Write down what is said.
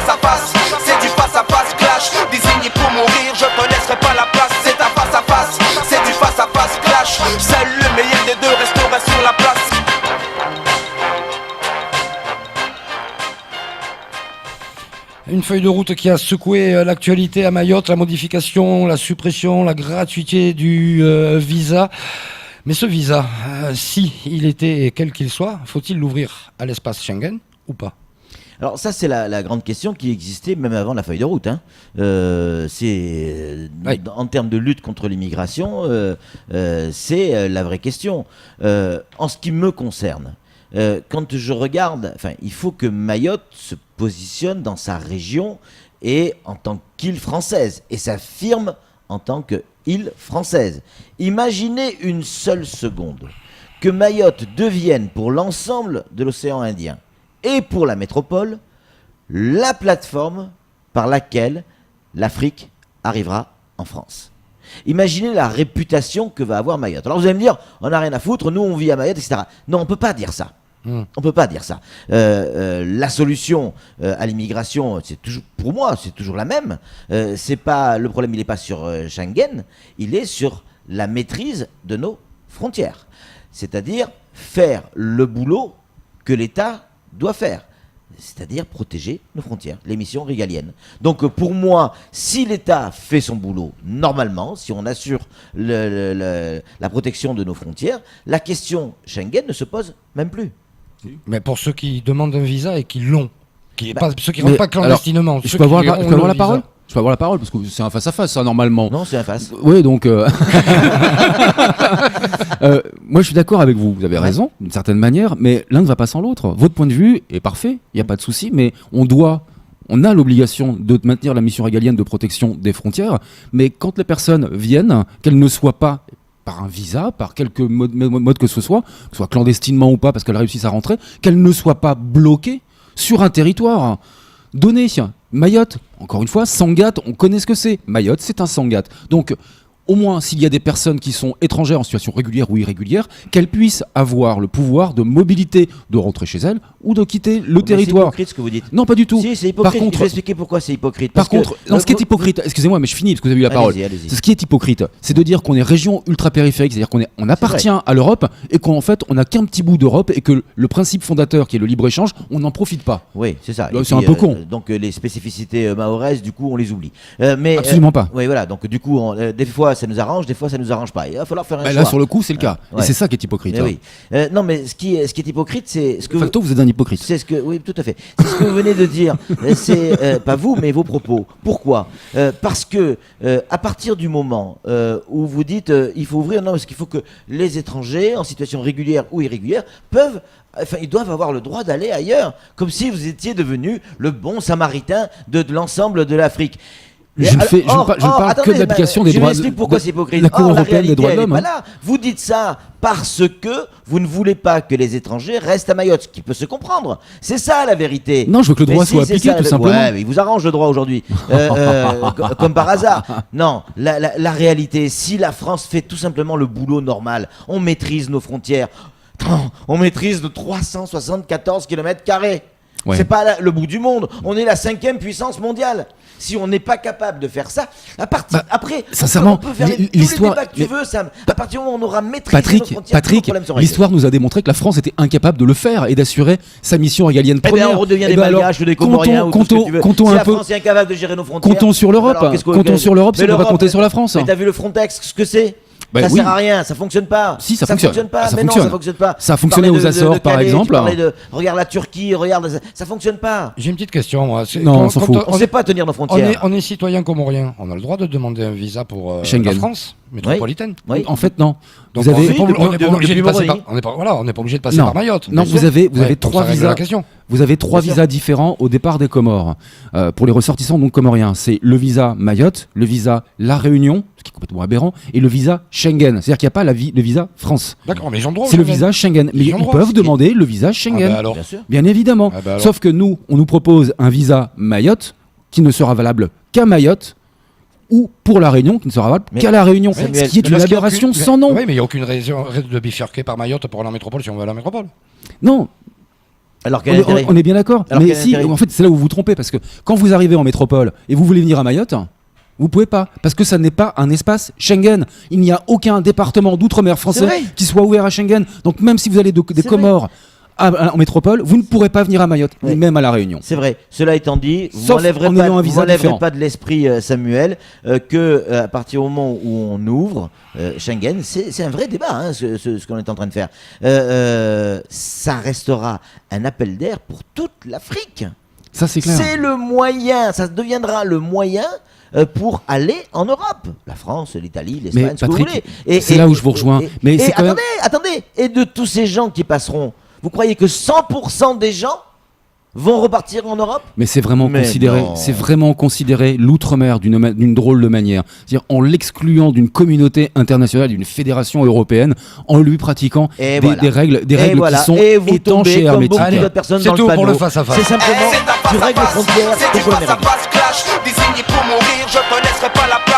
face à face, c'est du face à face clash. Désigné pour mourir, je te laisserai pas la place. C'est un face à face, c'est du face à face clash. Seul le meilleur des deux restera sur la place. Une feuille de route qui a secoué l'actualité à Mayotte, la modification, la suppression, la gratuité du visa. Mais ce visa, si il était quel qu'il soit, faut-il l'ouvrir à l'espace Schengen ou pas ? Alors ça, c'est la grande question qui existait même avant la feuille de route. En termes de lutte contre l'immigration, c'est la vraie question. En ce qui me concerne, quand je regarde, il faut que Mayotte se positionne dans sa région et en tant qu'île française, et s'affirme en tant qu'île française. Imaginez une seule seconde que Mayotte devienne pour l'ensemble de l'océan Indien et pour la métropole la plateforme par laquelle l'Afrique arrivera en France. Imaginez la réputation que va avoir Mayotte. Alors vous allez me dire, on n'a rien à foutre, nous on vit à Mayotte, etc. Non, on ne peut pas dire ça. On peut pas dire ça. La solution à l'immigration, c'est toujours, pour moi, c'est toujours la même. C'est pas le problème, il n'est pas sur Schengen, il est sur la maîtrise de nos frontières. C'est-à-dire faire le boulot que l'État doit faire. C'est-à-dire protéger nos frontières, les missions régaliennes. Donc pour moi, si l'État fait son boulot normalement, si on assure la protection de nos frontières, la question Schengen ne se pose même plus. Mais pour ceux qui demandent un visa et qui l'ont, ceux qui ne rentrent pas clandestinement, alors, je peux avoir la parole ? Je peux avoir la parole parce que c'est un face-à-face, ça, normalement. Non, c'est un face. Oui, donc... moi, je suis d'accord avec vous. Vous avez raison, d'une certaine manière, mais l'un ne va pas sans l'autre. Votre point de vue est parfait, il n'y a pas de souci, mais on a l'obligation de maintenir la mission régalienne de protection des frontières, mais quand les personnes viennent, qu'elles ne soient pas par un visa, par quelque mode que ce soit clandestinement ou pas, parce qu'elles réussissent à rentrer, qu'elles ne soient pas bloquées sur un territoire donné. Mayotte, encore une fois, Sangatte, on connaît ce que c'est. Mayotte, c'est un Sangatte. Donc, au moins, s'il y a des personnes qui sont étrangères en situation régulière ou irrégulière, qu'elles puissent avoir le pouvoir de mobilité, de rentrer chez elles ou de quitter le territoire. C'est hypocrite ce que vous dites. Non, pas du tout. Si, c'est hypocrite. Par contre, je vais expliquer pourquoi c'est hypocrite. Ce qui est hypocrite, excusez-moi, mais je finis parce que vous avez eu la parole. Allez-y. Ce qui est hypocrite, c'est de dire qu'on est région ultra-périphérique, c'est-à-dire qu'on appartient à l'Europe et qu'en fait, on n'a qu'un petit bout d'Europe et que le principe fondateur, qui est le libre-échange, on n'en profite pas. Oui, c'est ça. C'est un peu con. Donc les spécificités mahoraises, du coup, on les oublie. Mais absolument pas. Oui, voilà. Donc du coup, des fois, ça nous arrange, des fois, ça nous arrange pas. Il va falloir faire un choix. Là, sur le coup, c'est le cas. Et c'est ça qui est hypocrite. Oui. Non, mais ce qui est hypocrite, c'est ce que facto, vous êtes un hypocrite. C'est ce que, oui, tout à fait. C'est ce que vous venez de dire. C'est pas vous, mais vos propos. Pourquoi ? Parce que à partir du moment où vous dites, il faut ouvrir, non, parce qu'il faut que les étrangers en situation régulière ou irrégulière ils doivent avoir le droit d'aller ailleurs, comme si vous étiez devenu le bon samaritain de l'ensemble de l'Afrique. Je ne parle que de l'application des droits de l'homme. Je m'explique pourquoi c'est hypocrite. La Cour européenne des droits de l'homme. Vous dites ça parce que vous ne voulez pas que les étrangers restent à Mayotte, ce qui peut se comprendre. C'est ça la vérité. Non, je veux que le droit soit appliqué, tout simplement. Ouais, mais il vous arrange le droit aujourd'hui, comme par hasard. Non, la réalité, si la France fait tout simplement le boulot normal, on maîtrise nos frontières, on maîtrise nos 374 km². Ouais. C'est pas le bout du monde. On est la 5e puissance mondiale. Si on n'est pas capable de faire ça, après, sincèrement, on peut faire l'histoire. À partir du moment où on aura maîtrisé nos frontières, Patrick, l'histoire nous a démontré que la France était incapable de le faire et d'assurer sa mission régalienne première. On redevient des Malgaches ou des Comoriens. Comptons si la France est incapable de gérer nos frontières. Comptons sur l'Europe. Comptons sur l'Europe, si on va compter sur la France. Mais t'as vu le Frontex, ce que c'est? Ça sert à rien, ça fonctionne pas. Si, ça fonctionne pas. Ça mais fonctionne. non, ça fonctionne pas. Ça a fonctionné aux Açores, par exemple. Regarde la Turquie, regarde, ça fonctionne pas. J'ai une petite question, moi. Non, on s'en fout. On sait pas tenir nos frontières. On est citoyen comorien. On a le droit de demander un visa pour la France métropolitaine. Oui. En fait, non. Donc on n'est pas obligé de passer par. On n'est pas obligé de passer par Mayotte. Non, vous avez 3 visas. Vous avez 3 visas différents au départ des Comores. Pour les ressortissants donc comoriens, c'est le visa Mayotte, le visa La Réunion, ce qui est complètement aberrant, et le visa Schengen. C'est-à-dire qu'il n'y a pas le visa France. D'accord, mais ils ont le droit. C'est le visa Schengen. Mais ils peuvent demander le visa Schengen. Alors. Bien évidemment. Sauf que nous, on nous propose un visa Mayotte qui ne sera valable qu'à Mayotte, ou pour la Réunion, qui ne sera valable qu'à la Réunion. Ce qui est une aberration sans nom. Oui, mais il n'y a aucune raison de bifurquer par Mayotte pour aller en métropole si on veut aller en métropole. Non. Alors quel intérêt ? On est bien d'accord. Alors Mais quel si, intérêt ? en fait, c'est là où vous vous trompez, parce que quand vous arrivez en métropole et vous voulez venir à Mayotte, vous pouvez pas, parce que ça n'est pas un espace Schengen. Il n'y a aucun département d'outre-mer C'est français vrai. qui soit ouvert à Schengen. Donc même si vous allez des C'est Comores en métropole, vous ne pourrez pas venir à Mayotte, Oui. ni même à La Réunion. C'est vrai. Cela étant dit, vous Sauf n'enlèverez en pas, ayant un visa différent. pas de l'esprit, Samuel, que à partir du moment où on ouvre Schengen, c'est un vrai débat, hein, ce qu'on est en train de faire. Ça restera un appel d'air pour toute l'Afrique. Ça, c'est clair. C'est le moyen, ça deviendra le moyen pour aller en Europe. La France, l'Italie, l'Espagne, Mais ce que vous Patrick, voulez. c'est là où je vous rejoins. Mais c'est quand même- attendez. Et de tous ces gens qui passeront, vous croyez que 100% des gens vont repartir en Europe ? Mais c'est vraiment Mais considéré, non. c'est vraiment considéré l'outre-mer d'une drôle de manière. C'est-à-dire en l'excluant d'une communauté internationale, d'une fédération européenne, en lui pratiquant Et des, voilà. des règles Et voilà. qui sont Et vous étanches tombez et comme hermétiques. beaucoup Allez, d'autres personnes c'est dans tout le pour panneau. le face-à-face. C'est simplement C'est un tu règles les face-à-face, frontières c'est du contre l'Amérique. face-à-face clash. Désigné pour mourir, je te laisserai pas la place.